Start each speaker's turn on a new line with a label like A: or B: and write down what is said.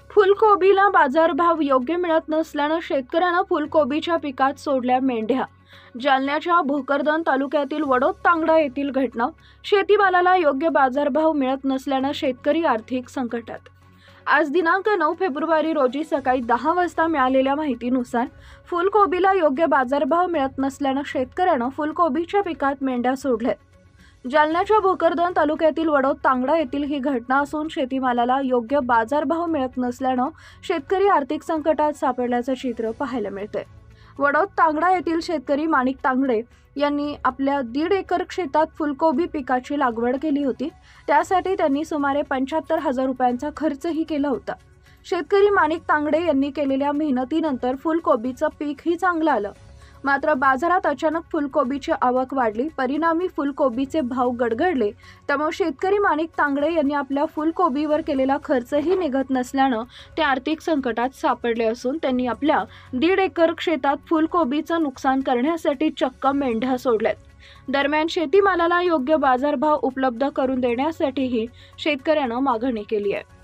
A: फुलकोबीला बाजारभाव योग्य मिळत नसल्यानं शेतकऱ्यांना फुलकोबीच्या पिकात सोडल्या मेंढ्या। जालन्याच्या भोकरदन तालुक्यातील वडोद तांगडा येथील घटना। शेतीमालाला योग्य बाजारभाव मिळत नसल्यानं शेतकरी आर्थिक संकटात। आज दिनांक 9 फेब्रुवारी रोजी सकाळी 10 वाजता मिळालेल्या माहितीनुसार फुलकोबीला योग्य बाजारभाव मिळत नसल्यानं शेतकऱ्यानं फुलकोबीच्या पिकात मेंढ्या सोडल्यात। जालन्याच्या भोकरदन तालुक्यातील वडोद तांगडा येथील ही घटना असून शेतीमालाला योग्य बाजारभाव मिळत नसल्यानं शेतकरी आर्थिक संकटात सापडल्याचं चित्र पाहायला मिळतंय। वडोद तांगडा येथील शेतकरी माणिक तांगडे यांनी आपल्या 1.5 एकर शेतात फुलकोबी पिकाची लागवड केली होती। त्यासाठी त्यांनी सुमारे 75,000 रुपयांचा खर्चही केला होता। शेतकरी माणिक तांगडे यांनी केलेल्या मेहनतीनंतर फुलकोबीचं पीकही चांगलं आलं। मात्र बाजारात अचानक फुलकोबीची आवक वाढली, परिणामी फुलकोबीचे भाव गडगडले। त्यामुळे शेतकरी माणिक तांगडे यांनी आपल्या फुलकोबीवर केलेला खर्चही निघत नसल्यानं ते आर्थिक संकटात सापडले असून त्यांनी आपल्या 1.5 एकर शेतात फुलकोबीचं नुकसान करण्यासाठी चक्क मेंढ्या सोडल्यात। दरम्यान शेतीमालाला योग्य बाजारभाव उपलब्ध करून देण्यासाठीही शेतकऱ्यांना मागणी केली आहे।